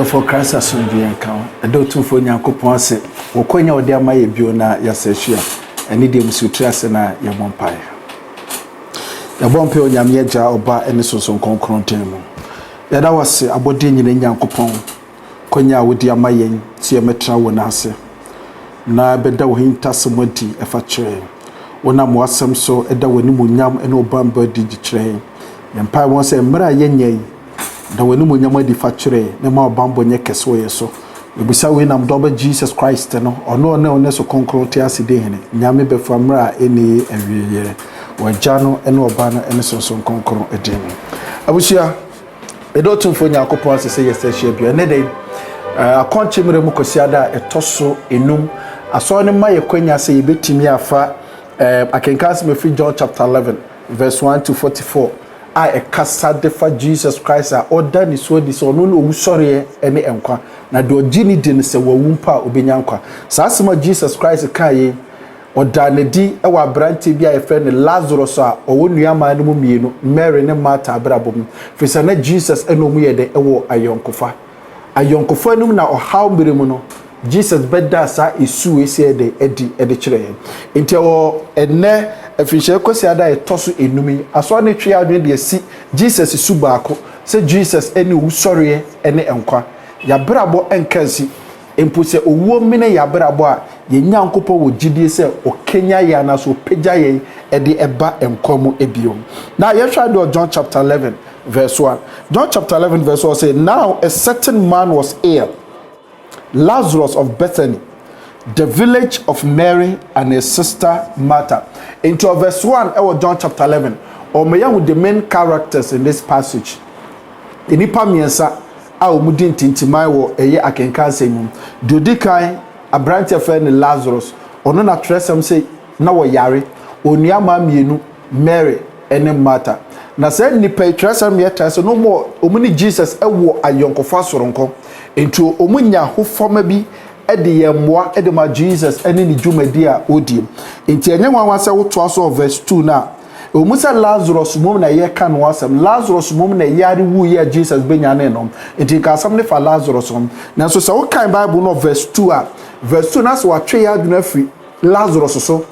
For Christ as soon be account. I don't too for Yankopon say, or Konya or dear my biona, Yaseshia, and need him to trust and your vampire. The bumpy on Yameja or bar any source on concrontemo. That I was a bodin in Yankopon, Konya with dear my yen, see a metra when I say. Na beda him tassamoti a fatre. When I'm wasam so, a da when you yam and no bumper did the train. And Pai wants a mera yen. Da wani mu nyama di factory na ma bambo nye keso ye so ebisa we nam dobe Jesus Christ no ono na one so konkrote aside hene nyame be famra eni awiye wagya no ene oba no ene so konkron edeni abusia edotun fo nyakopon asese yesa hia bia ne dey akonchimire mu kosiada etoso enum aso ne ma yekwanya se yebetimi afa akenkas me fi John chapter 11 verse 1 to 44 a kasa defa Jesus Christ a order ni so di so no no sorry ene enkwa na de ogini di ne se wawumpa obenya nkwa saasema Jesus Christ kai order ne di e wa brante bia e fe ne Lazarus a owo nuama ne mu mienu Mary ne Martha abrabom fisa na Jesus eno mu ye de e wo ayonkofa num na ohaw mbiremu no Jesus bedda sa isu esi ede kire enti o enne efishe kwesi ada etoso enumi aso ne twe adwen de si Jesus isu baako se Jesus eni usori ene enkwa ya brabo enkansi empuse owuo mine ya brabo a ye nyankopo wo gidie se o Kenya ya na so pegya ye ede eba enkomo ebio na ye hwa do John chapter 11 verse 1 John chapter 11 verse 1 say now a certain man was ill, Lazarus of Bethany, the village of Mary and his sister Martha. Into verse 1 of John chapter 11, or may with the main characters in this passage. Inipa miensa a omudin tintimai wo eye akenkan semu. Dodikai abrante friend Lazarus, ono na tresem say na wo yare, onuama mienu Mary and Martha. Na say nipa tresem ye tresem no more omuni Jesus ewo ayonkofa soronko. Into omunya ho foma bi ede yemwa ede ma Jesus ene ni dwumadi a odi enti enye nwanwa se woto so verse 2 na omusa Lazarus mum na ye kan wasam Lazarus mum na yari wu ye Jesus benya ne no enti ka asam ne fa Lazarus na so se wo kan Bible no verse 2 a verse 2 na so watwe ya adwuna free Lazarus so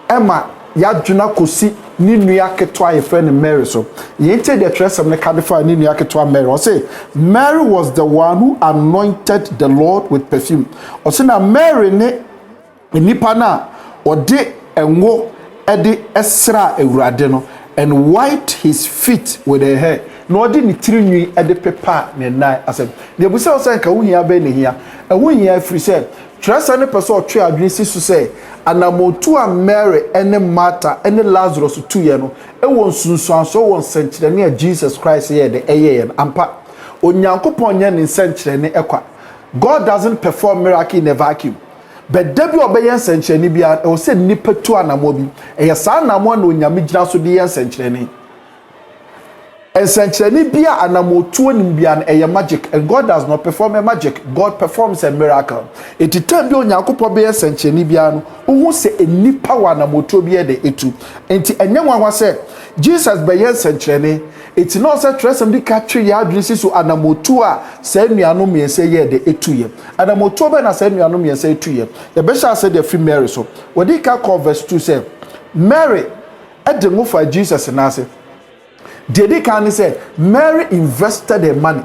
ema ya adwuna kosi ni nua ketwa ye friend Mary so yente the tresem ne kadify ni nua ketwa Mary o say Mary was the one who anointed the Lord with perfume o say na Mary ne nipa na o de enwo ede esra ewurade no and wiped his feet with her hair no de ni tirinwi ede pepa ne nai asem ne busa o say ka wuhia be ne hia wuhia free say tresa ne person otwe adwene si so say anamotu a Mary ene Martha ene Lazarus tu ye no e won sunsuan so won senkyerene a Jesus Christ ye de eye ampa onyankopon nya ne senkyerene ekwa. God doesn't perform miracle in a vacuum. But debi obeye senkyerene bia o se nipa tu anamo bi e sa anamo na onyame gina so de ye senkyerene essentially bia anamotu onim bia na magic, and God does not perform a magic. God performs a miracle. It is time bi onyankopɔ be essentially bia no wo se enipa wa anamotu bia de etu enti enye nwanwa se Jesus be essentially it no say tresem di ka twe ya adresi so anamotu a se nuano miense ye de etu ye anamotu be na se nuano miense etu ye ye be sha say the free Mary so we di ka verse 2 say Mary edemu for Jesus na say Dedi can say Mary invested her money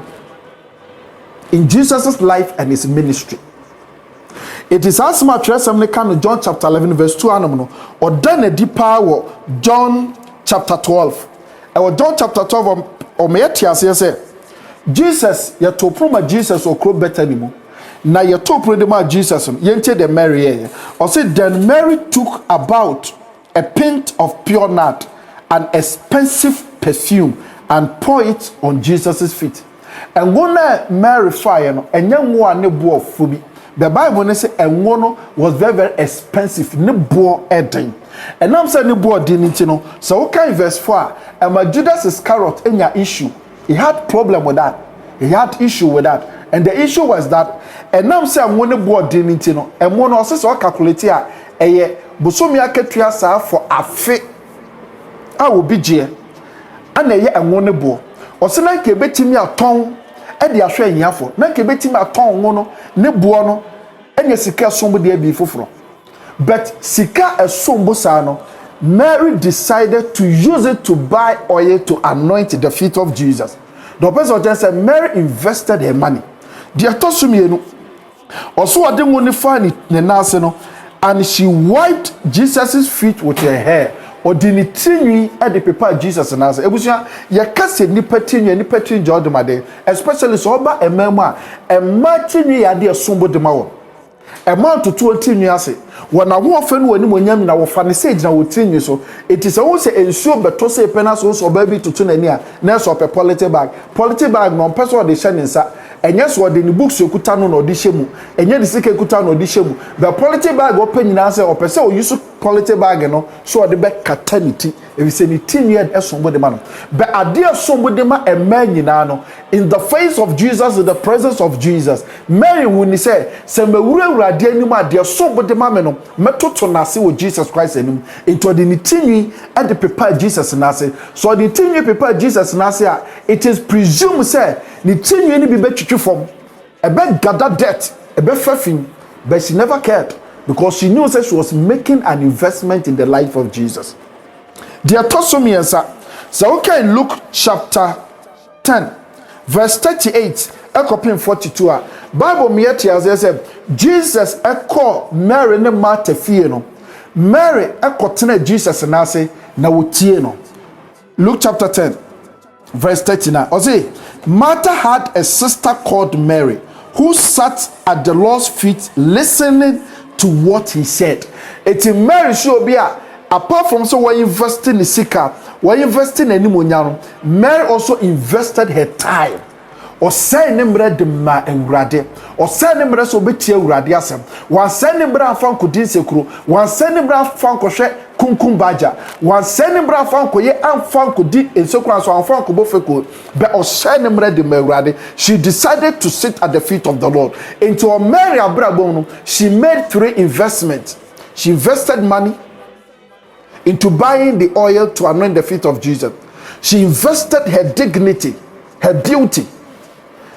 in Jesus' life and his ministry. It is as much as some can John chapter 11 verse 2 animal or then a deep power John chapter 12. Or John chapter 12 or Metias say Jesus ya to proma Jesus or crow better anymore. Now you to proma Jesus yente the Mary or say then Mary took about a pint of pure nard, an expensive perfume, and pour it on Jesus's feet. And when Mary fire no enya one ne bo fubi. The Bible say and one was very very expensive ne bo eden. And I'm saying ne bo din no. So okay verse 4 and my Judas Iscariot enya issue. He had problem with that. He had issue with that. And the issue was that, and now say I'm going to board dinitino, and one also so calculate here, a Bosomi Aketria sa for a fe. I will be Jay, and a year and one bo. Or so like a betting me a tongue, and the Asher Yafo, like a betting me a tongue, mono, ne buono, and your sika somebody be for. But sika a sombo sano, Mary decided to use it to buy oil to anoint the feet of Jesus. The person just said Mary invested her money. The atosumi also I didn't want to find it and she wiped Jesus' feet with her hair. Or didn't tinny at the paper Jesus and answer. It was ya cast ni petting Jordan Made, especially so about a memoir, a martini idea sumbo de mao. A man to 20 years. When I walk when you na fan sage na would you so it is also ensure but to say penas also baby to tune near nurse of a polity bag non person de shanning sa and yes what the books you could no dishemu and yet the secret could no dishemu the polity bag open in answer or person or use polity bag no so the back caternity if you say 10 years as somebody man but a dear somebody man a man in the face of Jesus in the presence of Jesus Mary when he say me wura dear anymore dear somebody man meto to nase with Jesus Christ and into the nitini and the prepare Jesus nase so the nitini prepare Jesus nase it is presumed say nitini any be betwitwi from a bed gather debt a bed fafin but she never cared because she knew that she was making an investment in the life of Jesus. Dear Tosomiensa, so okay Luke chapter 10 verse 38 copying 42 Bible me said Jesus call Mary and Martha fie no Mary tena Jesus na say na wotie no Luke chapter 10 verse 39 or say Martha had a sister called Mary who sat at the Lord's feet listening to what he said. It's in Mary show be apart from so we're investing in sika we're investing in animonyano Mary also invested her time or send him read the ma and grade or send him rest obeti urade asem one send him bra fan kodin sekuro one send him bra fan ko hwe kunkum baja one send him bra fan ko ye amfan kodi ensekuro so amfan ko bofeko but or send him read the ma urade she decided to sit at the feet of the Lord into a Mary abrabon she made 3 investments. She invested money into buying the oil to anoint the feet of Jesus. She invested her dignity, her beauty.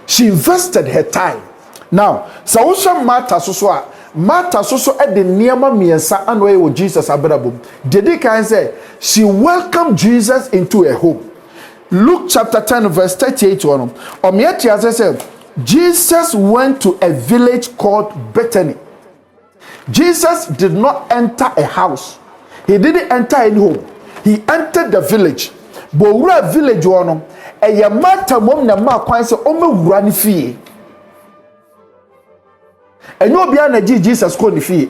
She invested her time. Now, so Martha so at the niema miensa anwe with Jesus abrabum. Did can say she welcomed Jesus into her home. Luke chapter 10 verse 38 on. Omieti said Jesus went to a village called Bethany. Jesus did not enter a house. He didn't enter any home. He entered the village. But wura village ono e Martha mom na ma kwan se o mewura ni fie. Enyo bia na Jesus ko ni fie.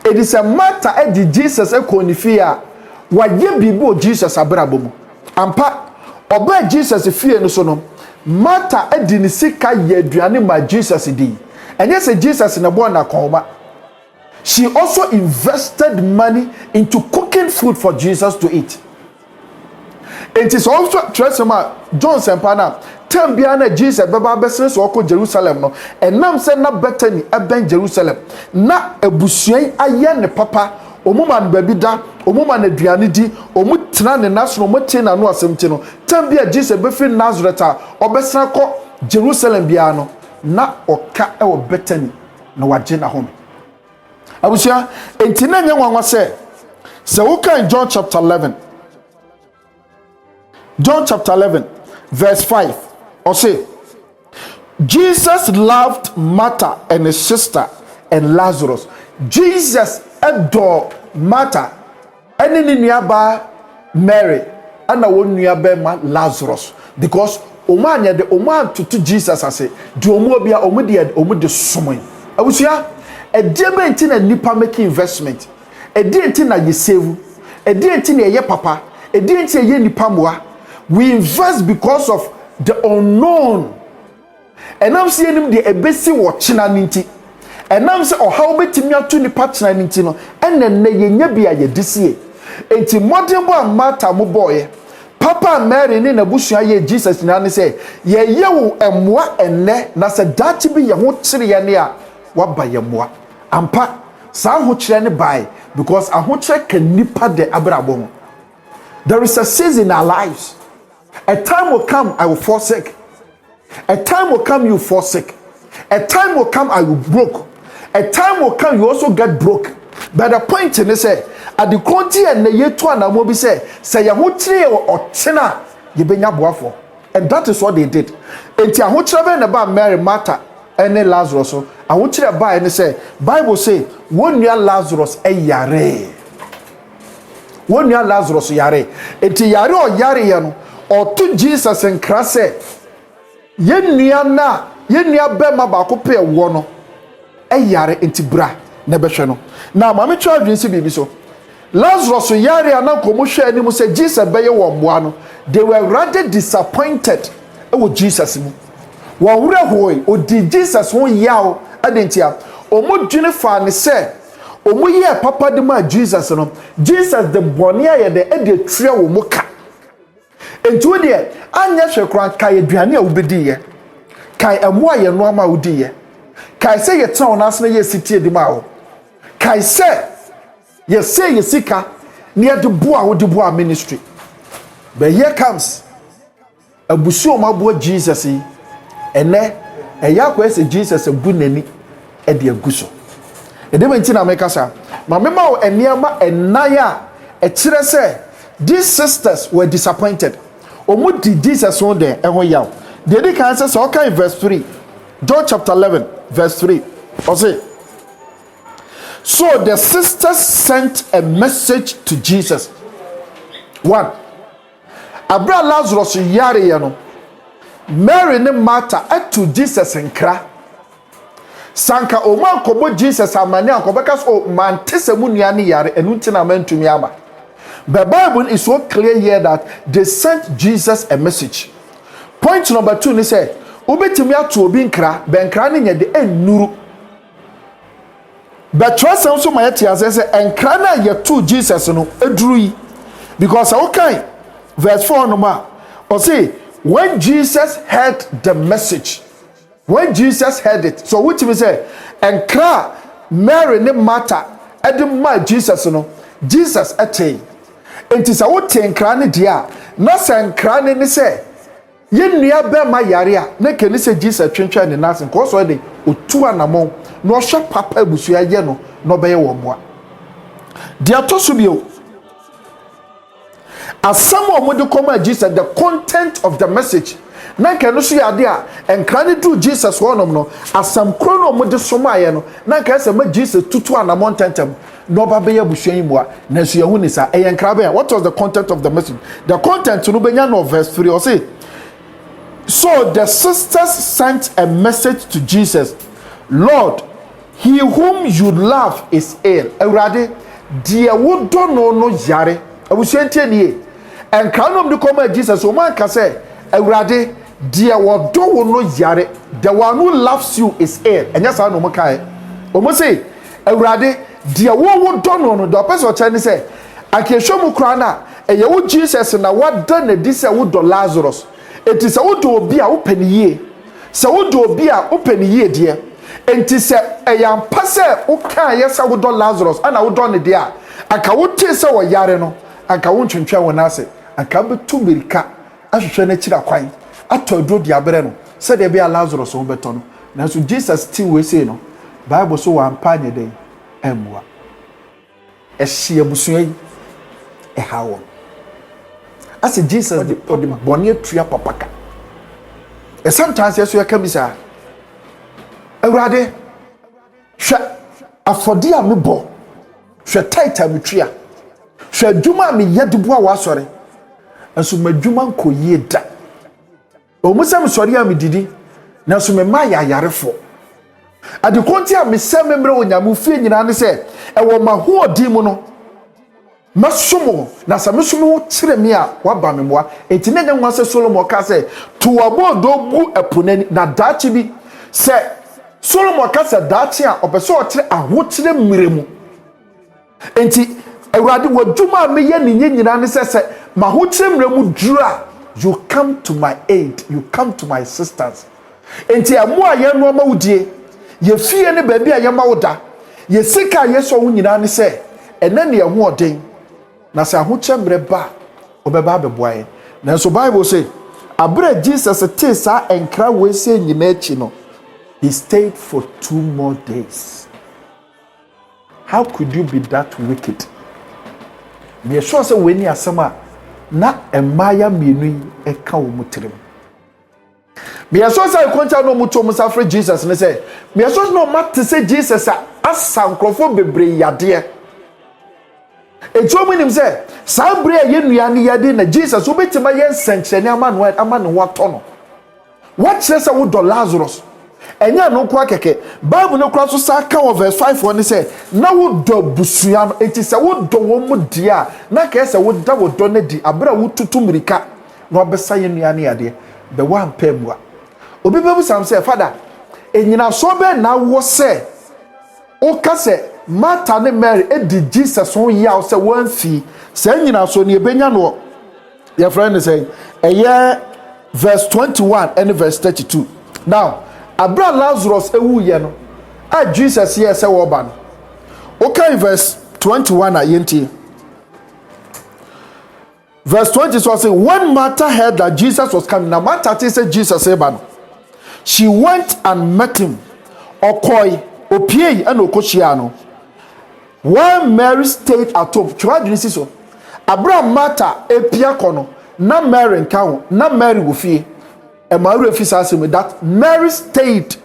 It is a Martha e Jesus e ko ni fie a waye bibo Jesus abrabom. Ampa oba Jesus fie no so no Martha e di ni sika ye aduane ma Jesus di. Enye se Jesus na bo na konba. She also invested money into cooking food for Jesus to eat. It is also Tresema John Sempana Tembiana Jesus Baba Besses or Jerusalem no and nam said na Bethany ben Jerusalem na ebusuan aye ne papa omuma baby da omuma na duane di omutena ne naso omote na no asemti no Tembia Jesus befi Nazareth a obesra kɔ Jerusalem bia no na oka e wo Bethany na waje na home abusia entina nya nwanwa se woka in John chapter 11 verse 5 or say Jesus loved Martha and his sister and Lazarus. Jesus adored Martha and in nuaba Mary and won nuaba Lazarus because omanya de oman to Jesus ase di omo bia omo de somoy abusia e de benti na nipa make investment e de enti na ye save e de enti na ye papa e de enti ye nipa moa. We invest because of the unknown. And I'm seeing him the ebesi watching ninety. And I'm saying, oh, how bet me to the partner ninety no. And then ye bia ye this year. Enti modern boy Martha mo boy. papa Mary ni na busua ye Jesus na ne say ye yewo emmoa enne na se dachi bi ye ho kire ye ne a waba ye moa ampa sa ho kire ne bai because a ho kire kan nipa de abrabo. There is a season in our lives. A time will come I will forsake. A time will come you forsake. A time will come I will broke. A time will come you also get broke. But the point in is say at the country and the year 2 and I will be say ya ho kire or tina ye benya boafo. And that is what they did. Enti a ho kire be na ba Mary Martha and Lazarus so a ho kire ba and say Bible say won nua Lazarus yare. Won nua Lazarus yare. Enti yare o yare ye no or to Jesus and krase ye nua be ma ba ko pe wo no yare enti bra na behwe no na ma me twa adwen si bibi so Lazarus yare ana ko mo hwe ani mo say Jesus be ye wo mboa no they were rather disappointed with Jesus mu wo wure hoy o di Jesus ho yaw adentia o mo dwene fa ne se o mo ye papa de ma Jesus no Jesus the bonia ye de e de tria wo mo ka entu de anya hwe kran kai aduane a wo bedi ye kai emo aye no ama wo di ye kai se ye tron na asna ye sitie di ma wo kai se ye say ye sika near the boa wo di boa ministry. But here comes abusu omabo Jesus yi ene eya kwa se Jesus abu nani e de aguso e de menti na meka sa ma mema o eniama enaya e kire se these sisters were disappointed omo di Jesus on there e ho yaw de dey kan say so okay verse 3 John chapter 11 verse 3 or say so the sisters sent a message to Jesus. 1 Abra Lazarus yare ye no Mary ne Martha to Jesus nkra sanka o man kobo Jesus amane akobeka so man tesemu nua ne yare enu ntina mantumi aba. The Bible is so clear here that they sent Jesus a message. Point number 2 ni say obetimi ato obi nkra be nkra ne nya de enuru but trust also my tears say nkra na ye to Jesus no eduru yi because okay verse 4 no ma or say when Jesus heard the message, when Jesus heard it, so which means say nkra Mary ne Martha edema Jesus no Jesus atay enti sa wo te nkra ne dia na sa nkra ne say ye nua be ma yare a na ke ne say Jesus twentwa ne nas nko so de otu anamon na o hwe papa abusu ya ye no no be ye wo moa dia to so bio as someone would come at Jesus the content of the message na ke no so ya de a nkra ne do Jesus wonom no asam krono mo de soma ye no na ke say ma Jesus tutu anamon tentem no ba be ye abusu yi moa na so ye hu ni sa e nkra be what was the content of the message the content no be nya no verse 3 or say so the sisters sent a message to Jesus. Lord, he whom you love is ill. Awurade, dia wo do no yare. Abusuantie nie. En kanom de come Jesus o man ka say, Awurade, dia wo do no yare. The one who loves you is ill. Enya sa no mo kai. O mo say, Awurade, dia wo do no the person tell me say, akehwe mu kra na eye wo Jesus na wada na di say wo do Lazarus. It is a wood obi a open ye. So would obi a open ye, dear. And tis a young passer who can yes, I would do Lazarus and I would done it there. I can would taste our yareno. I can want to try when I say, I can be too big cat. I should train a chira quine. I told you the abreno. Said there be a Lazarus on beton. Now so Jesus still we say no. Bible so one pioneer day. Emwa. A sheer busue a how. I said Jesus the bonnier tree papaka. And sometimes yes, you can be sir. Awurade, hwe afodi a mebo. Hwe tight am tree. Hwe dwuma me yedebo a wasore. Enso madwuma nko yeda. O musam sori am didi. Na so me ma ya yarefo. Ade konti a me se memre onyamu fie nyina ne se e wo maho odi mu no. Masumo na sa mesumo kire me a waba me moa enti ne nyanwa se Solomon ka se to abodo bu epunani na dachi bi se Solomon ka se dachi a opeso o kire aho kire mmiremu enti Awurade wadwuma me ye ne nyina ne sese ma ho kyemra mu dura you come to my aid, you come to my assistance. Enti amo a ye no ma wudie ye fie ne baabi a ye ma woda ye sika ye so wo nyina ne se ene ne ho oden na se ho kyemre ba obeba beboa ye. Na so Bible say abra Jesus te sa enkra we se nyina achi no he stayed for 2 more days. How could you be that wicked? Me sure say we ni asema na emaya mienu e ka wo mutrem. Me sure say koncha no muto musafre Jesus ne say me sure no mat say Jesus asankrofo bebre yade. Ejomu nim say sabre ye nuane yade na Jesus obetima ye nsenkyene ama no wato no. What says I would do Lazarus? Enya no kwa keke Bible no kwa so sa ka o verse 5 one say na wo do busua no enti se wo do wo mu dia na ka se wo da wo do na di abra wo tutu mirika na obesa ye nuane yade be wan pemua obi bebu sam say father enyina so be na wo se o ka se Martha ne Mary edi Jesus on ya say wan fi se enyina so ne ebenya no your friend say verse 21 and verse 32 now Abra Lazarus ewu ye no a Jesus here say wo ba no okay verse 21 ayenti verse 20 so say when Martha heard that Jesus was coming now Martha said Jesus say ba no she went and met him okoi opie and okochia no while Mary stayed at home twa dwene so Abra Martha epia kono na Mary nka na Mary wo fie and Mary that Mary stayed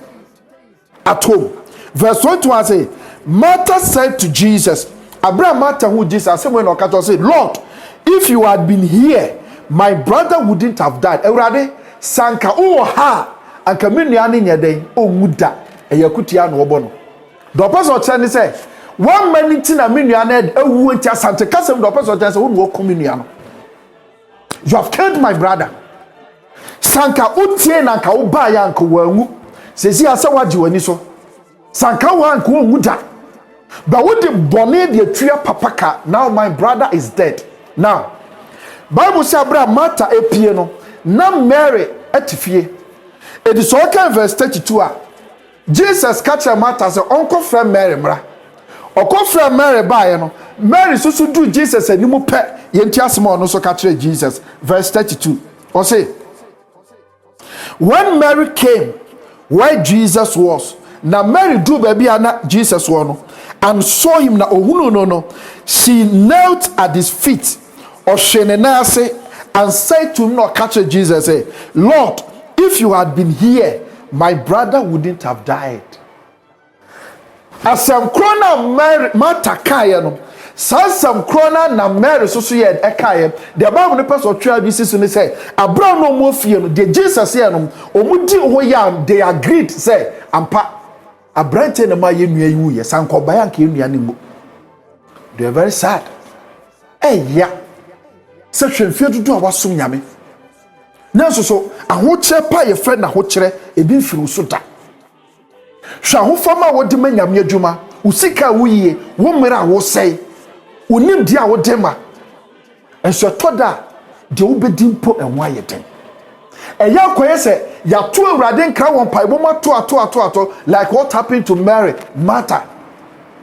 at home. Verse 21 say, Martha said to Jesus, Abraham Martha who Jesus said when Okato said, Lord, if you had been here, my brother wouldn't have died. Eurade sanka ha and communion in your day, oh muda, and yakutia no bono. The apostle Chan say, 1 minute in a minion, a went to Santa Casam, the apostle Chan said, communion. You have killed my brother. Sanka utie na nka wo ba ya nka wangu sesi asa waji wani so sanka wa nka wo muda ba wo de bone de atua papaka now my brother is dead. Now Bible say Abraham Martha epie no na Mary atifie it is okay verse 32 a Jesus catch Martha say uncle friend Mary mra okọ friend Mary ba ye no Mary susu do Jesus animu pe yenti asemo no so catch Jesus verse 32 or say when Mary came where Jesus was, now Mary do baby ana Jesus one and saw him na ohunu no, she knelt at his feet or say and said to him, no catch Jesus say, Lord, if you had been here, my brother wouldn't have died. As some crona Mary Martha kaya no. Some crona na Mary so ye ekaye the Bible ne person twa bi sisu ne say Abraham no mo fie no the Jesus here no omudi ho ya they agreed say ampa abrante na ma ye nua yi ye sankoba ya nke nua ne mo they are very sad ya se hwemfie dudu a wasom nyame na so aho kire pa ye friend na ho kire ebi mfiru so da hwa ho fama wodi ma nyame adwuma usika wo yie wo mera wo sei unim dia wo dema enso toda de wo bedimpo enwa yeden eya koye se ya to awurade nkra won paibo ma to like what happened to Mary Martha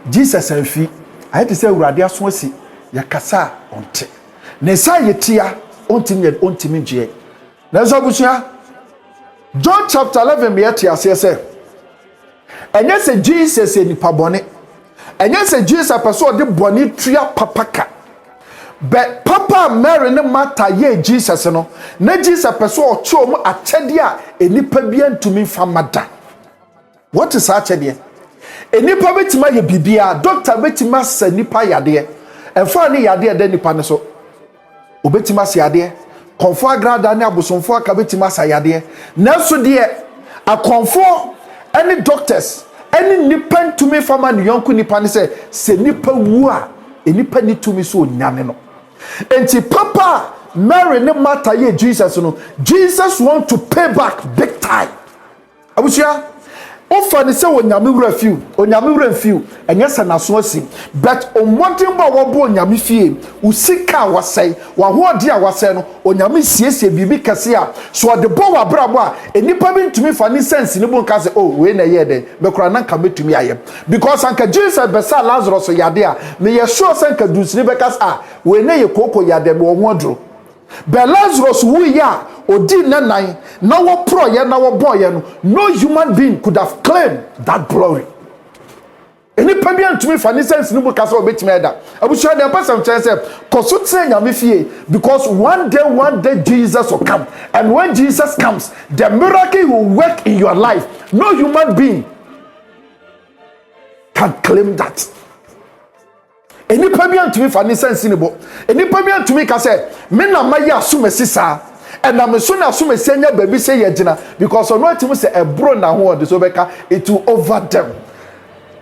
Jesus anfi I had to say awurade aso asi ya kasa onte ne sa yetia ontimi gye na so busia John chapter 11 me yetia say enye se Jesus eni pabone enye se Jesus person de boni tua papaka but papa Mary ne Martha ye Jesus no na Jesus person o che omu akyede a enipa bia ntumi famada what is akyede enipa betima ye bibia doctor betima sa nipa yade enfa ne yade de nipa ne so obetima sa yade konfo agrada ne abosomfo aka betima sa yade na so de akonfo any doctors any nipa to me from an yonku nipa ne se nipa wu a enipa ni to me so nyame no enti papa Mary ne Martha ye Jesus no Jesus want to pay back big time abusia ofa ne se onyame wura fiu onyame wura fiu enye se naso asim but omodin ba wo bo onyame fie usika wasai wa hoode a wasai no onyame siesie bibi kase a so de bo wa brabo a enipa bi ntumi fa ni sense ni bo nka se oh we na ye den be kora na nka betumi aye because anka Jesus besa Lazarus yade a me ye sure se nka dusini be kase a we na ye koko yade bo wodro but Lazarus wu ya odi nanan na wo pro ye na wo boy no no human being could have claimed that glory. Any pabian to me for instance no book as obetime da abusua dem person tell say koso tire nyame fie because one day Jesus will come, and when Jesus comes the miracle will work in your life. No human being can claim that. Any pabian to me for instance no book any pabian to me ka say me na maye asumesi sa and I'm soon asumesi anya baby say ye gina because ono atimu say ebro na ho de so beka it will over them.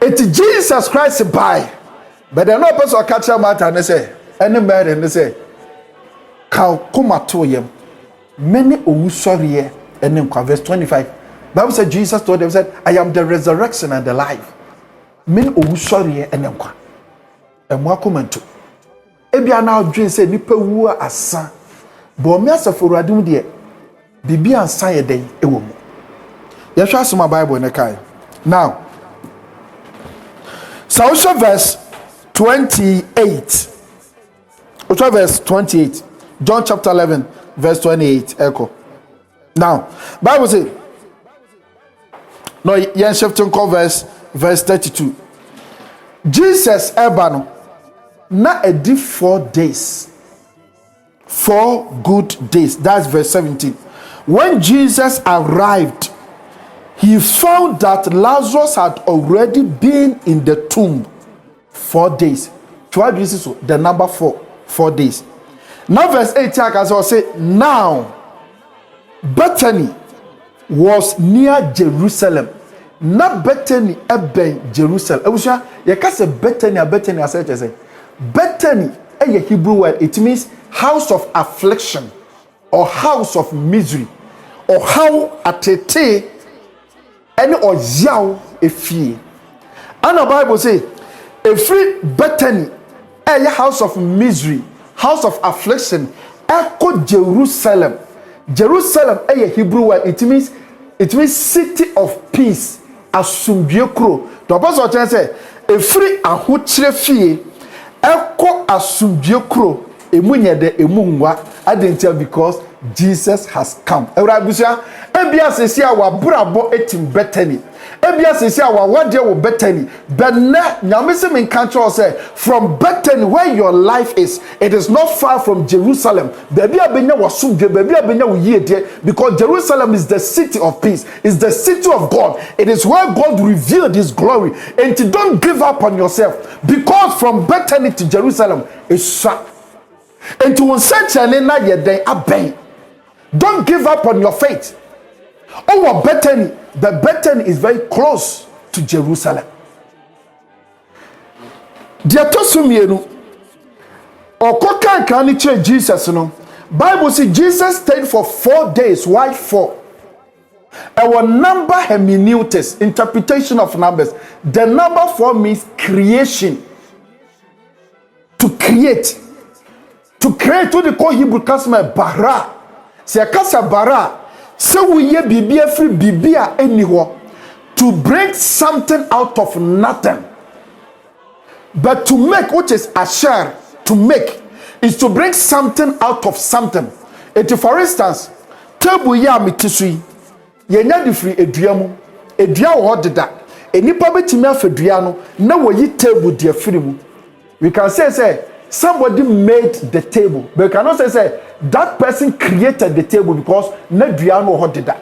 It's Jesus Christ by. But the no person catch a matter and say, any man and they say, Cow come to him. Many who sorry and then verse 25. Bible said Jesus told them, said, I am the resurrection and the life. Many who sorry and then come. And what comment to? Ebia now dream say nipa wu asa. But me asa for adum de bibi ansa ye den ewo mu. Yehwa asoma Bible ne kai. Now so verse 28. Which verse 28? John chapter 11, verse 28. Echo. Now, Bible says, no, yen shifting verse 32. Jesus ebano na edi 4 days. 4 good days. That's verse 17. When Jesus arrived, he found that Lazarus had already been in the tomb 4 days. Try this is the number 4 days. Now verse 18 as I say, now Bethany was near Jerusalem. Not Bethany ebe Jerusalem. Ebusha ye ka say Bethany as I say. Bethany a Hebrew word, it means house of affliction or house of misery or how atete any oyaw efie. And the Bible say a free Bethany a house of misery, house of affliction, echo Jerusalem. Jerusalem a Hebrew word, it means city of peace. Asumdue kro. The apostle say a free ahokyere fie echo asumdue kro emunye de emunwa adentia because Jesus has come. Ewra busia ebia sesi a wa brabo etim Bethany. Ebia sesi a wa wade wo Bethany. But na nyame se men kan cho say from Bethany where your life is, it is not far from Jerusalem. Baby abenya wasumdwe, baby abenya wo yie because Jerusalem is the city of peace. Is the city of God. It is where God revealed his glory. And to don't give up on yourself because from Bethany to Jerusalem is short. And to search and na ye den aben. Don't give up on your faith. Over Bethany, but Bethany is very close to Jerusalem. Dia to sumienu okokan kan ni che Jesus no. Bible says Jesus stayed for 4 days. Why 4? Our number hermeneutics, interpretation of numbers. The number 4 means creation. To create. To create what they call Hebrew customer bara. Se kasa bara. So we ye bibia free bibia anyho. To bring something out of nothing. But to make, which is asher, to make, is to bring something out of something. And for instance, table ya mitisui. Ye nya di free eduamu. Edua wo deda. Enipa betimi afedua no na wo yi table dia free mu. We can say somebody made the table, but we cannot say that person created the table because na dua no ho deda.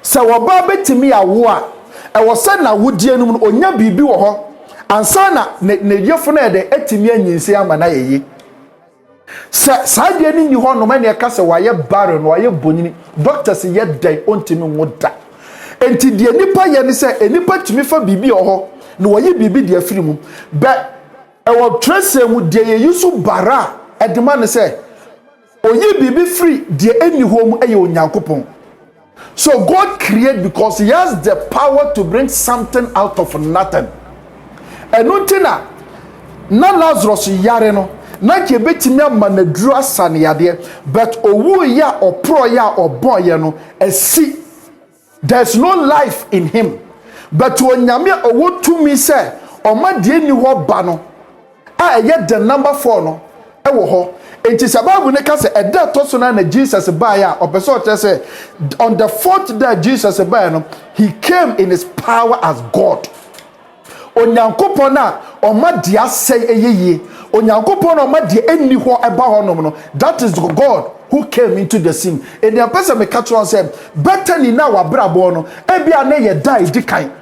So oba betimi awo a e wo se na wodie no onya bibi wo ho ansa na ne yefo na de etimi anyinse ama na yeyi. Sa de ni ho no ma ne ka se waye barren waye bonyini doctors ye dai ontimi ngoda. Enti de nipa ye ne se enipa timi fa bibi ho no waye bibi de afiri mu but ewo trace mu de ye yusu bara edema ne se oyi bibi free de eni ho mu eye onyankopon. So God created because he has the power to bring something out of nothing. And nothing na Lazarus yare no na ke betimi ama na duru asane yade, but owu ya opro ya obon ye no asi. There's no life in him. But onyame owo tumi se oma de ni ho ba no a eye the number 4 no e wo ho. Enti sababu ne ka se eda to so na Jesus ba ya opeso o say on the 4th day Jesus ba no he came in his power as God. Onyankopon na oma de asay eyeye, onyankopon na oma de eni ho eba ho no, that is God who came into the scene. And the person me catch on say better ni na wa brabo no ebia na ye die dikan.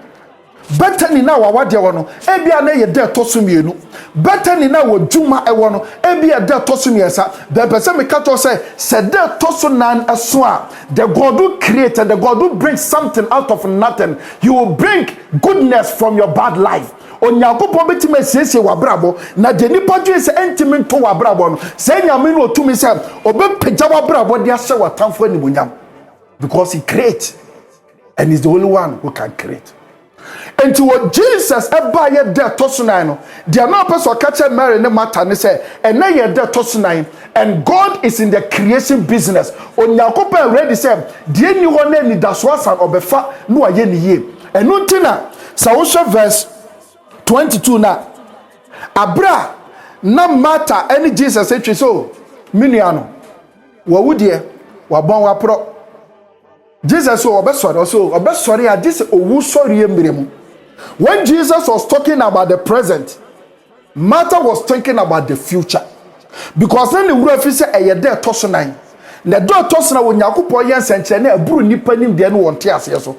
Better ni na wa wade wo no ebia na ye de toso mienu. Better ni na wo djuma e wo no ebia de toso miesa. The person me catch on say de toso nan aso a the God who created, the God who brings something out of nothing, he will bring goodness from your bad life. Onyankopon betime siesie wabrabo na de nipa dwe se entimi nto wabrabo no se nyame no otumi se obepagya wabrabo de ahye watamfo animunyam, because he create and he's the only one who can create. And what Jesus eba ye de tosunai no de na person catch Mary ne Martha ne say and na ye de tosunai, and God is in the creation business. Onyankopon ready say de ni ho na ni daso asan obefa no aye ni ye enu ntina sa wo verse 22 na abra na Martha any Jesus etwe so minua no wo wudie wabon wapro Jesus so obesori a this owu sori emremu. When Jesus was talking about the present, Martha was thinking about the future, because then the word say eye de tosonan na do tosona wo Yakobon yen senche na aburu nipa nim de no wonte ase so.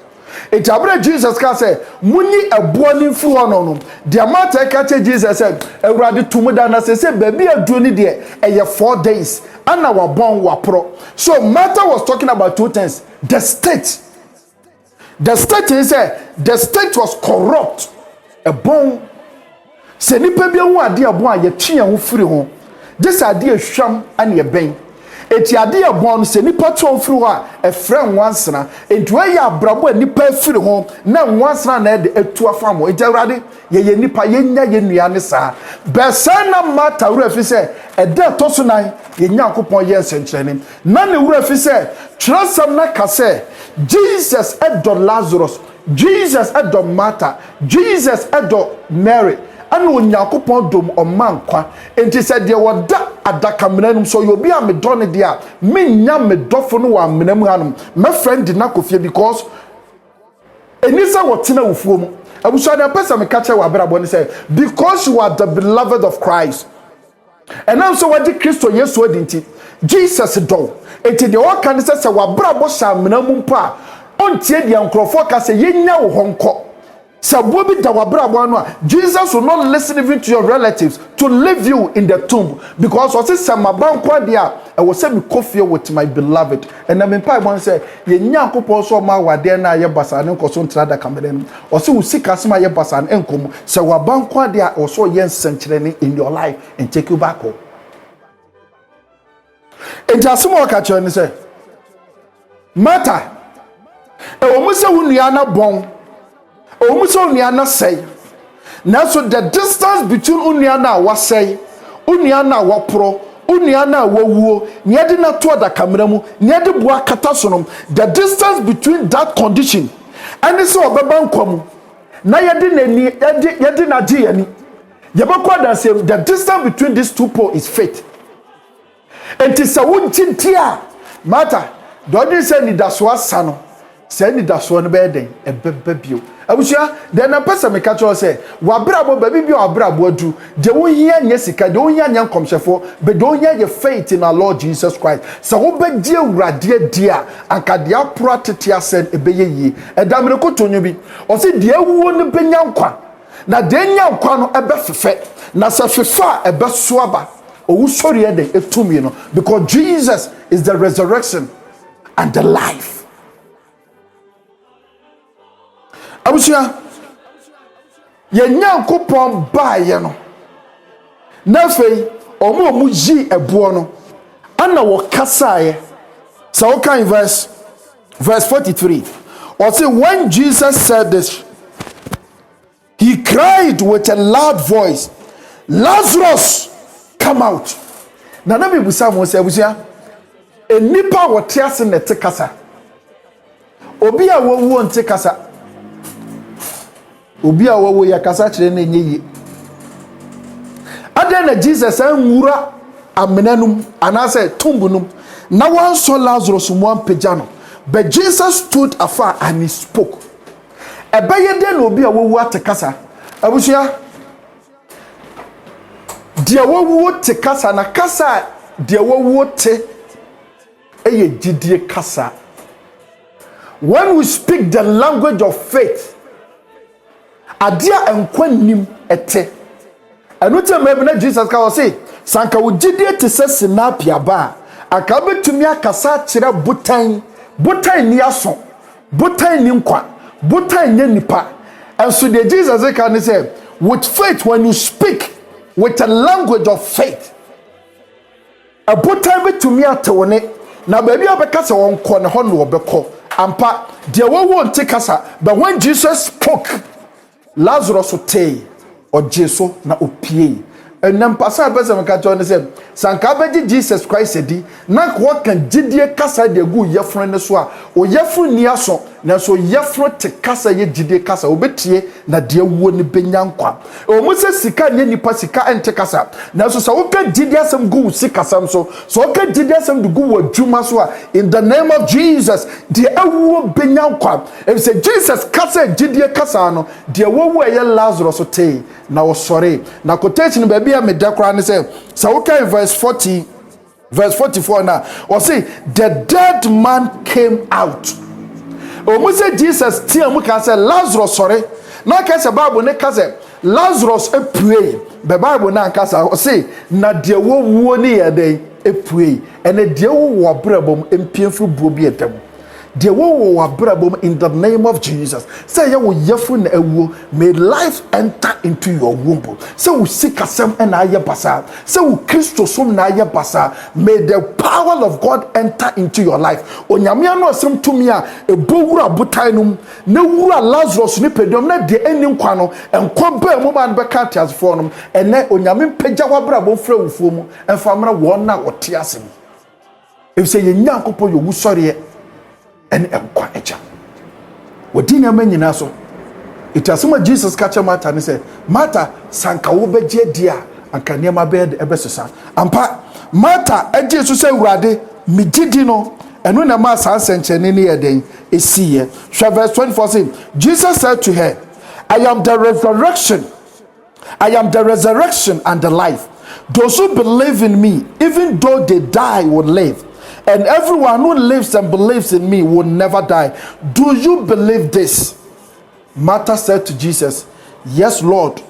It abra Jesus can say muni ebo ni mfu hono no de Martha ka che Jesus say awurade tumuda na say baby adu ni de eye 4 days ana wabon wapro. So Martha was talking about two things. The state is the state was corrupt. A bon se nipa bia hu ade abon a ye twe ho firi ho. This ade ahwam ane ye ben. Eti ade abon se nipa twe firi ho a efra nwansena. Enti we ya abrabo nipa firi ho na nwansena na de etu afam. Enti awrade ye nipa ye nya ye nua ne saa. Besana Martha wura fi se ede toso nan ye Yakobon ye nsenkyerene. Na ne wura fi se trasam na kase Jesus edo Lazarus, Jesus edo Martha, Jesus edo Mary. Anu Yakobon dom omankwa. Enti se de woda adaka menanum so you be a me do ne dia me nya me dofo no wa menam hanum. My friend na kofie because enisa wotina wufuo mu. Abuso na person me catch wa brabo ne say because you are the beloved of Christ. And now so what the Christo Yesu adinti Jesus do enti de o kan say wa brabo sha menam mpa ontie dia nkrofo ka say yenya wo honko. Sabu bi da wa brabo no a Jesus will not listen even to your relatives to leave you in the tomb, because o say samabankwa dia e wo say me kofie with my beloved. And na me pai bon say yenya Yakobon so ma wade na ye basa ne nkoso ntra da kamere o say wo sika sema ye basa ne enkom say wa bankwa dia o so ye nsenkyerene in your life and take you back home. And just more catch you say Martha e wo mo say wo nua na bon omuso nua na say na so the distance between unua na wa say unua na wa pro unua na wa wuo nia de na to da kamera mu nia de bua kata so no, the distance between that condition and so obeba nkwam na yede na die yani yebekwa da say the distance between these two poles is faith. And it's a wuntintia Martha don't say ni daso asano say ni daso no be den ebebebio abusia then na person me catch say wa brabo baby bi wa brabo adu de wo hia nya sika de wo hia nya nkomhyefo be de wo hia ye faith in our Lord Jesus Christ. So wo be die awurade dia anka de apro tete asen ebeye yi edamre kotonyo bi o se de awuo ne benya nkwa na de nya nkwa no ebe fefe na se fefa ebe soaba owu sori e de etumi no, because Jesus is the resurrection and the life. Abusia ye Yakobon baaye no na fei omo yi ebo no ana wo kasaye. So kan verse verse 43. Or say, when Jesus said this, he cried with a loud voice, Lazarus, come out. Na na me busa mo se busa enipa wote ase ne te kasa. Obi a wowu nte kasa. Obi a wowu ya kasa kire na enye yi. Ada na Jesus anwura amenanum anase tumbunum na wanso Lazarus mo ampagya no. But Jesus stood afar and he spoke. Ebeye de na obi a wowu ate kasa. Abusia dia wowu te kasa na kasa dia wowu te eye gidie kasa. When we speak the language of faith, adia enkwanim ete. Anu te me na Jesus ka say, sanka wo gidie te se sinapia ba, aka betumi akasa kire butan ni aso, butan ni nkwa, butan nye nipa. And so the Jesus can say, with faith, when you speak with a language of faith, a butan to me at one, now baby abekasa on corner hono beko, ampa, dear won't take us, but when Jesus spoke, Lazarus would or Jesu na opie. And then Pastor Besam Kajon said, Sankabeji Jesus Christ said, Nak what can Jidie Kasa de Gu Yefren Swa, or Yefru Niaso, Naso Yefro te Kasa ye Jidie Kasa, Obetie, na dear Woni Benyankwa. O Moses Sika Nini Pasika and Tekasa. Naso Saoka Jidia some Gu Sikasam so Oka Jidia some Gu Jumaswa in the name of Jesus, dear Awu Benyankwa. And say Jesus Kasa Jidie Kasano, dear Wowe Lazarus Ote, now sorry. Now quotation baby me dekra ne say okay verse 44 now or say the dead man came out. O mu say Jesus tia mu ka say Lazarus sorry na ka say Bible ne ka say Lazarus pray the Bible na ka say o say na de wo wuo ne ye den pray and de wo brabom empiemfru buo bi etam de wo brabom in the name of Jesus. Say you yefu na ewu, may life enter into your womb. Say we seek asem na aye basa. Say we Christo som na aye basa. May the power of God enter into your life. Onyame ano asem tumi a ebowura botai num na wura Lazarus ni pedom na de eni nkwa no enkwa ba mu man be ka tiasfo no ene onyame pagya wa brabom fra wufuo mu enfamra won na ote asem. If say ye nyankopɔ yo wusɔre and enkwa eja wodi na manyina so itasuma Jesus kacha Martha ne say Martha sanka wo begye dia anka niam be ebesesa ampa Martha eje so say urade migidi no eno na ma san senchene ne yeden esiye verse 24 say Jesus said to her, I am the resurrection and the life. Those who believe in me, even though they die, will live. And everyone who lives and believes in me will never die. Do you believe this? Martha said to Jesus, yes, Lord,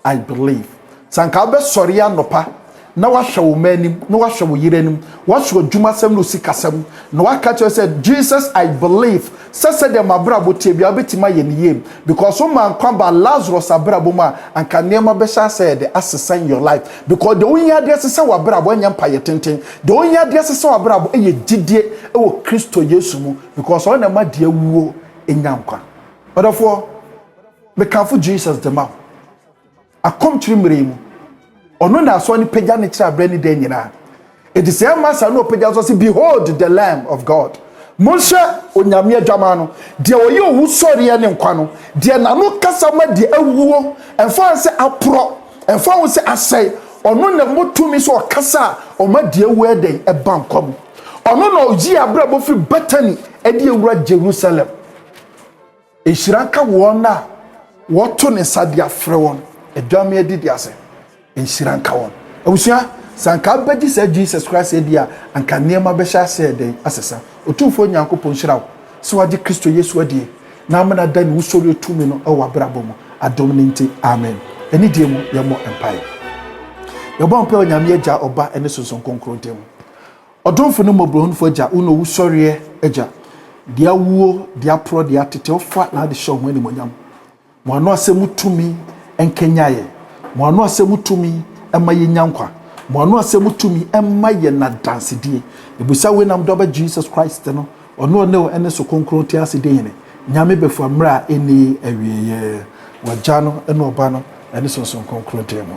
I believe. Sankabe soria nopa. Na wa hwe wo manim, na wa hwe wo yirenim, wa hwe adwumasem no sikasem. Na wa ka che said, Jesus, I believe. Said dem abrabo tie bia betima ye niyem because o man kwamba Lazarus abrabo ma anka nema be sha said assess your life because the only ade sese wa abrabo anya mpaye tenten the only ade sese wa abrabo eye gidie e wo Kristo Yesu mu because o na ma de awuo enya nkwa. Therefore me kanfo Jesus the man akom chirimre mu ono na so ni pagya ne kira bra ni den nyina it is a master no pagya so say behold the Lamb of God. Monsha onyame adwama no de oye owu sori ne nkwa no de na no kasa ma de awuo enfo se apro enfo se asai ono na motumi so kasa o ma de awu eden e bankom ono na oji abrabo fi Bethany e de ewura Jerusalem e shiranka wona woto ne sadia frɛ won adwame adidi ase e shiranka won awusia sanka baji say Jesus Christ e dia anka niema be sha say den asesa otufo nyankopon hirawo so wadi Kristo Yesu adie na amana dan wusori otumi no e wa brabo mu adom ne nti amen eni die mu ye mo empire ye bon pe onyame agya oba ene sonson konkro dem odomfo no mobrohunfo agya uno wusori agya dia wuo dia pro dia tete ofa na de show ho ni monyam mo ano asem tumi enkenyaye mo ano asem tumi emaye nyankwa mo ano asem tumi emaye na dansedie ebusa we nam doba Jesus Christ no ono no ene so konkro ti ase de yene nyame befu amra eni awieye wagya no ene oba no ene so konkro te mo